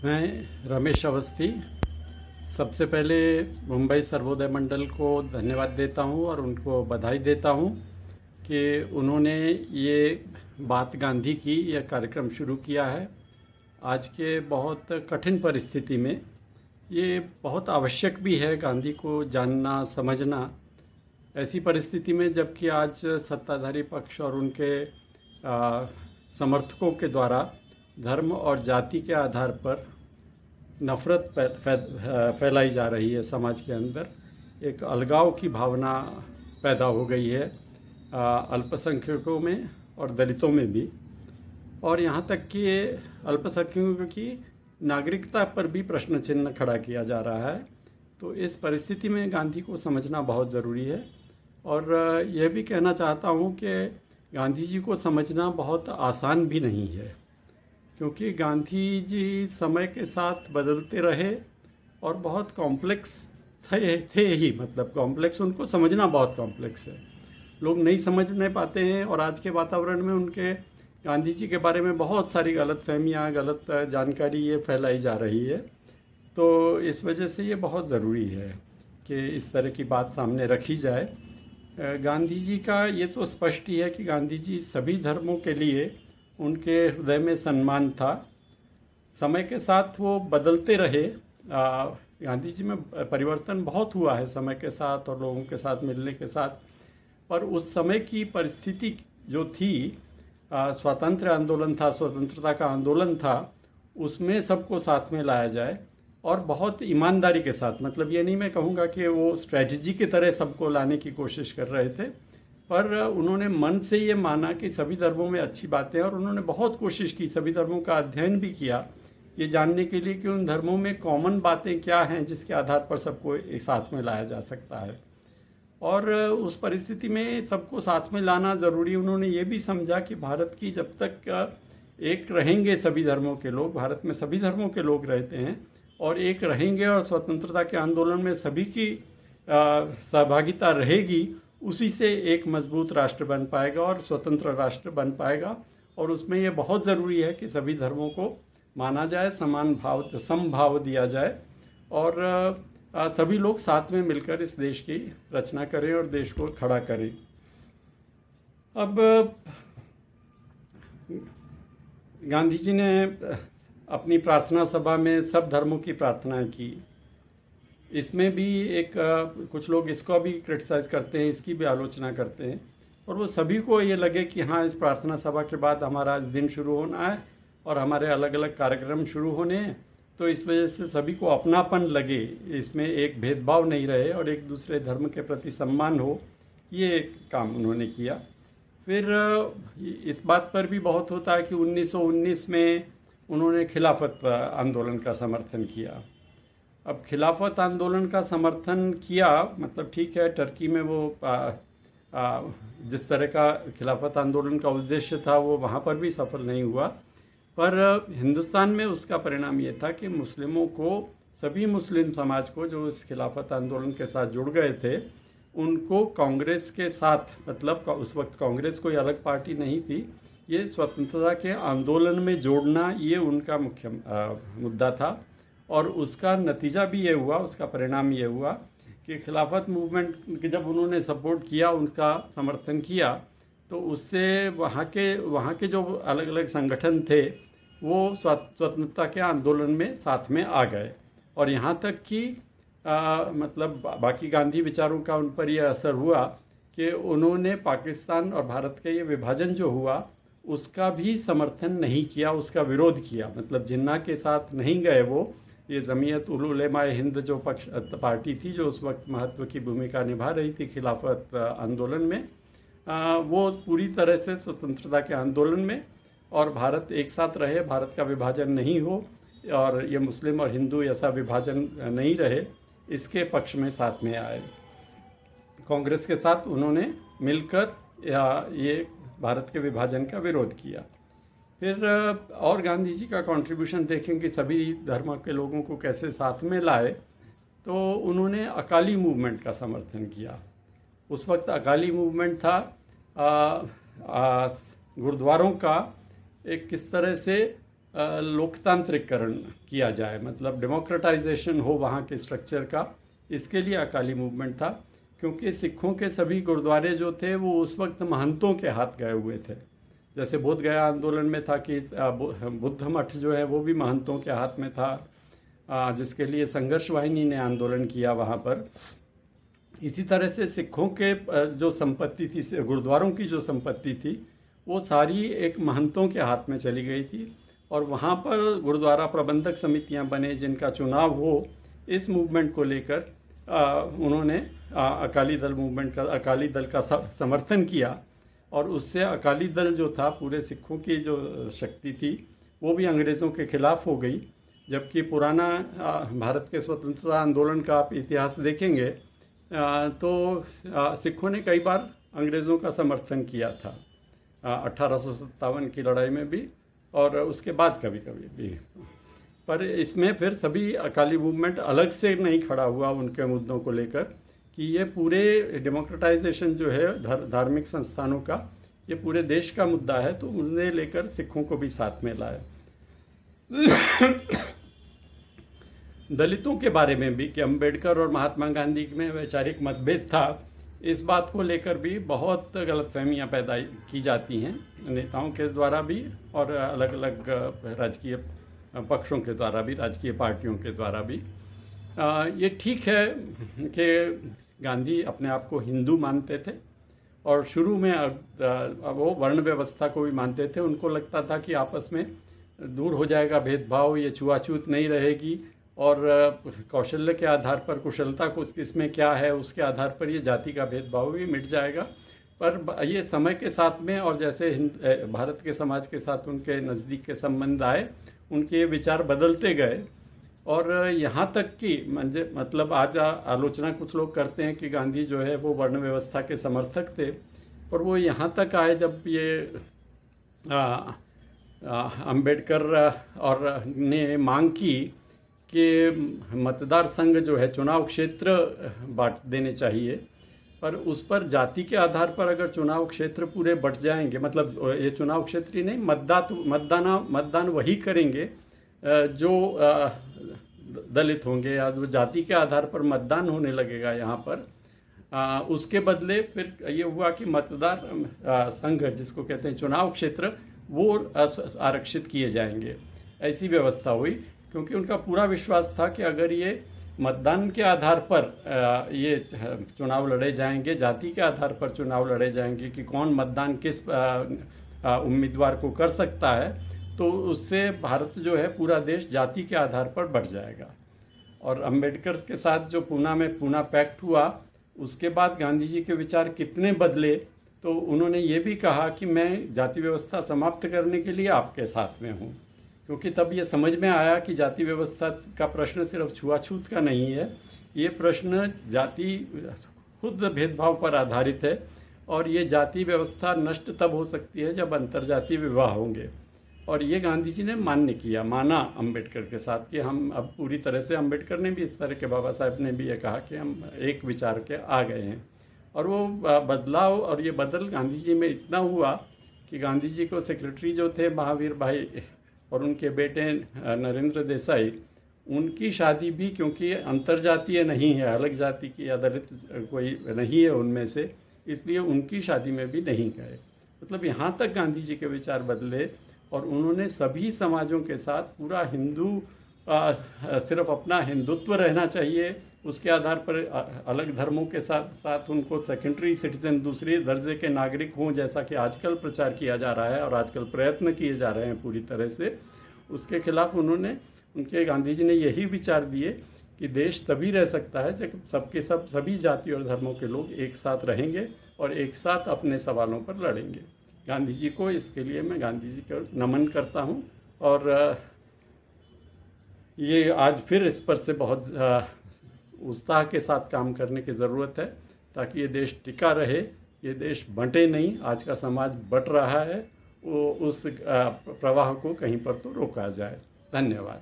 मैं रमेश अवस्थी सबसे पहले मुंबई सर्वोदय मंडल को धन्यवाद देता हूं और उनको बधाई देता हूं कि उन्होंने ये बात गांधी की यह कार्यक्रम शुरू किया है। आज के बहुत कठिन परिस्थिति में ये बहुत आवश्यक भी है गांधी को जानना समझना। ऐसी परिस्थिति में जबकि आज सत्ताधारी पक्ष और उनके समर्थकों के द्वारा धर्म और जाति के आधार पर नफ़रत फैलाई जा रही है, समाज के अंदर एक अलगाव की भावना पैदा हो गई है अल्पसंख्यकों में और दलितों में भी, और यहाँ तक कि अल्पसंख्यकों की नागरिकता पर भी प्रश्न चिन्ह खड़ा किया जा रहा है। तो इस परिस्थिति में गांधी को समझना बहुत ज़रूरी है। और यह भी कहना चाहता हूँ कि गांधी जी को समझना बहुत आसान भी नहीं है, क्योंकि गांधी जी समय के साथ बदलते रहे और बहुत कॉम्प्लेक्स थे ही, मतलब कॉम्प्लेक्स, उनको समझना बहुत कॉम्प्लेक्स है, लोग नहीं समझने पाते हैं। और आज के वातावरण में उनके गांधी जी के बारे में बहुत सारी गलतफहमियां, गलत जानकारी ये फैलाई जा रही है। तो इस वजह से ये बहुत ज़रूरी है कि इस तरह की बात सामने रखी जाए। गांधी जी का ये तो स्पष्ट ही है कि गांधी जी सभी धर्मों के लिए उनके हृदय में सम्मान था। समय के साथ वो बदलते रहे। गांधी जी में परिवर्तन बहुत हुआ है समय के साथ और लोगों के साथ मिलने के साथ, पर उस समय की परिस्थिति जो थी, स्वतंत्र आंदोलन था, स्वतंत्रता का आंदोलन था, उसमें सबको साथ में लाया जाए और बहुत ईमानदारी के साथ। मतलब ये नहीं मैं कहूँगा कि वो स्ट्रेटजी की तरह सबको लाने की कोशिश कर रहे थे, पर उन्होंने मन से ये माना कि सभी धर्मों में अच्छी बातें हैं और उन्होंने बहुत कोशिश की, सभी धर्मों का अध्ययन भी किया ये जानने के लिए कि उन धर्मों में कॉमन बातें क्या हैं जिसके आधार पर सबको एक साथ में लाया जा सकता है। और उस परिस्थिति में सबको साथ में लाना ज़रूरी। उन्होंने ये भी समझा कि भारत की जब तक एक रहेंगे सभी धर्मों के लोग, भारत में सभी धर्मों के लोग रहते हैं और एक रहेंगे और स्वतंत्रता के आंदोलन में सभी की सहभागिता रहेगी, उसी से एक मजबूत राष्ट्र बन पाएगा और स्वतंत्र राष्ट्र बन पाएगा। और उसमें यह बहुत ज़रूरी है कि सभी धर्मों को माना जाए, समान भाव, समभाव दिया जाए और सभी लोग साथ में मिलकर इस देश की रचना करें और देश को खड़ा करें। अब गांधी जी ने अपनी प्रार्थना सभा में सब धर्मों की प्रार्थना की। इसमें भी कुछ लोग इसको भी क्रिटिसाइज़ करते हैं, इसकी भी आलोचना करते हैं, और वो सभी को ये लगे कि हाँ, इस प्रार्थना सभा के बाद हमारा दिन शुरू होना है और हमारे अलग अलग कार्यक्रम शुरू होने हैं। तो इस वजह से सभी को अपनापन लगे, इसमें एक भेदभाव नहीं रहे और एक दूसरे धर्म के प्रति सम्मान हो, ये काम उन्होंने किया। फिर इस बात पर भी बहुत होता है कि 1919 में उन्होंने खिलाफत आंदोलन का समर्थन किया। अब खिलाफत आंदोलन का समर्थन किया, मतलब ठीक है, टर्की में वो जिस तरह का खिलाफत आंदोलन का उद्देश्य था वो वहाँ पर भी सफल नहीं हुआ, पर हिंदुस्तान में उसका परिणाम ये था कि मुस्लिमों को, सभी मुस्लिम समाज को जो इस खिलाफत आंदोलन के साथ जुड़ गए थे, उनको कांग्रेस के साथ, मतलब उस वक्त कांग्रेस कोई अलग पार्टी नहीं थी, ये स्वतंत्रता के आंदोलन में जोड़ना ये उनका मुख्य मुद्दा था। और उसका नतीजा भी ये हुआ, उसका परिणाम ये हुआ कि खिलाफत मूवमेंट की जब उन्होंने सपोर्ट किया, उनका समर्थन किया, तो उससे वहाँ के जो अलग अलग संगठन थे वो स्वतंत्रता के आंदोलन में साथ में आ गए। और यहाँ तक कि मतलब बाकी गांधी विचारों का उन पर यह असर हुआ कि उन्होंने पाकिस्तान और भारत का ये विभाजन जो हुआ उसका भी समर्थन नहीं किया, उसका विरोध किया। मतलब जिन्ना के साथ नहीं गए वो, ये जमीयत उल उलेमाए हिंद जो पार्टी थी जो उस वक्त महत्व की भूमिका निभा रही थी खिलाफत आंदोलन में, वो पूरी तरह से स्वतंत्रता के आंदोलन में और भारत एक साथ रहे, भारत का विभाजन नहीं हो और ये मुस्लिम और हिंदू ऐसा विभाजन नहीं रहे, इसके पक्ष में साथ में आए। कांग्रेस के साथ उन्होंने मिलकर ये भारत के विभाजन का विरोध किया। फिर और गांधी जी का कंट्रीब्यूशन देखें कि सभी धर्म के लोगों को कैसे साथ में लाए, तो उन्होंने अकाली मूवमेंट का समर्थन किया। उस वक्त अकाली मूवमेंट था गुरुद्वारों का एक किस तरह से लोकतांत्रिकरण किया जाए, मतलब डेमोक्रेटाइजेशन हो वहाँ के स्ट्रक्चर का। इसके लिए अकाली मूवमेंट था, क्योंकि सिखों के सभी गुरुद्वारे जो थे वो उस वक्त महंतों के हाथ गए हुए थे। जैसे बोध गया आंदोलन में था कि बुद्ध मठ जो है वो भी महंतों के हाथ में था, जिसके लिए संघर्ष वाहिनी ने आंदोलन किया वहाँ पर। इसी तरह से सिखों के जो संपत्ति थी, गुरुद्वारों की जो संपत्ति थी, वो सारी एक महंतों के हाथ में चली गई थी। और वहाँ पर गुरुद्वारा प्रबंधक समितियाँ बने जिनका चुनाव हो। इस मूवमेंट को लेकर उन्होंने अकाली दल का समर्थन किया, और उससे अकाली दल जो था, पूरे सिखों की जो शक्ति थी, वो भी अंग्रेज़ों के खिलाफ हो गई। जबकि पुराना भारत के स्वतंत्रता आंदोलन का आप इतिहास देखेंगे तो सिखों ने कई बार अंग्रेज़ों का समर्थन किया था, 1857 की लड़ाई में भी और उसके बाद कभी कभी भी। पर इसमें फिर सभी अकाली मूवमेंट अलग से नहीं खड़ा हुआ उनके मुद्दों को लेकर कि ये पूरे डेमोक्रेटाइजेशन जो है धार्मिक संस्थानों का, ये पूरे देश का मुद्दा है, तो उन्हें लेकर सिखों को भी साथ में लाए। दलितों के बारे में भी कि अम्बेडकर और महात्मा गांधी में वैचारिक मतभेद था, इस बात को लेकर भी बहुत गलतफहमियां पैदा की जाती हैं नेताओं के द्वारा भी, और अलग अलग राजकीय पक्षों के द्वारा भी, राजकीय पार्टियों के द्वारा भी। ये ठीक है कि गांधी अपने आप को हिंदू मानते थे, और शुरू में वो वर्ण व्यवस्था को भी मानते थे। उनको लगता था कि आपस में दूर हो जाएगा भेदभाव, ये छुआछूत नहीं रहेगी, और कौशल्य के आधार पर, कुशलता को किसमें क्या है उसके आधार पर ये जाति का भेदभाव भी मिट जाएगा। पर ये समय के साथ में, और जैसे भारत के समाज के साथ उनके नज़दीक के संबंध आए, उनके विचार बदलते गए। और यहाँ तक कि मतलब आज आलोचना कुछ लोग करते हैं कि गांधी जो है वो वर्ण व्यवस्था के समर्थक थे, पर वो यहाँ तक आए जब ये अम्बेडकर और ने मांग की कि मतदार संघ जो है चुनाव क्षेत्र बांट देने चाहिए, पर उस पर जाति के आधार पर अगर चुनाव क्षेत्र पूरे बट जाएंगे, मतलब ये चुनाव क्षेत्र ही नहीं, मतदान वही करेंगे जो दलित होंगे, या जो जाति के आधार पर मतदान होने लगेगा यहाँ पर, उसके बदले फिर ये हुआ कि मतदार संघ जिसको कहते हैं चुनाव क्षेत्र, वो आरक्षित किए जाएंगे। ऐसी व्यवस्था हुई, क्योंकि उनका पूरा विश्वास था कि अगर ये मतदान के आधार पर ये चुनाव लड़े जाएंगे, जाति के आधार पर चुनाव लड़े जाएंगे कि कौन मतदान किस उम्मीदवार को कर सकता है, तो उससे भारत जो है, पूरा देश जाति के आधार पर बढ़ जाएगा। और अम्बेडकर के साथ जो पूना पैक्ट हुआ, उसके बाद गांधी जी के विचार कितने बदले, तो उन्होंने ये भी कहा कि मैं जाति व्यवस्था समाप्त करने के लिए आपके साथ में हूँ, क्योंकि तब ये समझ में आया कि जाति व्यवस्था का प्रश्न सिर्फ छुआछूत का नहीं है, ये प्रश्न जाति खुद भेदभाव पर आधारित है, और ये जाति व्यवस्था नष्ट तब हो सकती है जब अंतर्जातीय विवाह होंगे। और ये गांधी जी ने माना अम्बेडकर के साथ कि हम अब पूरी तरह से, अम्बेडकर ने भी इस तरह के, बाबा साहब ने भी ये कहा कि हम एक विचार के आ गए हैं। और वो बदलाव और ये बदल गांधी जी में इतना हुआ कि गांधी जी को सेक्रेटरी जो थे महावीर भाई और उनके बेटे नरेंद्र देसाई, उनकी शादी भी, क्योंकि अंतर्जातीय नहीं है, अलग जाति की या दलित कोई नहीं है उनमें से, इसलिए उनकी शादी में भी नहीं गए। मतलब यहाँ तक गांधी जी के विचार बदले, और उन्होंने सभी समाजों के साथ पूरा सिर्फ अपना हिंदुत्व रहना चाहिए, उसके आधार पर अलग धर्मों के साथ उनको सेकेंडरी सिटीजन, दूसरे दर्जे के नागरिक हों, जैसा कि आजकल प्रचार किया जा रहा है और आजकल प्रयत्न किए जा रहे हैं पूरी तरह से, उसके खिलाफ गांधी जी ने यही विचार दिए कि देश तभी रह सकता है जब सभी जाति और धर्मों के लोग एक साथ रहेंगे और एक साथ अपने सवालों पर लड़ेंगे। गांधी जी को, इसके लिए मैं गांधी जी को नमन करता हूँ, और ये आज फिर इस पर से बहुत उत्साह के साथ काम करने की ज़रूरत है, ताकि ये देश टिका रहे, ये देश बंटे नहीं। आज का समाज बंट रहा है, वो उस प्रवाह को कहीं पर तो रोका जाए। धन्यवाद।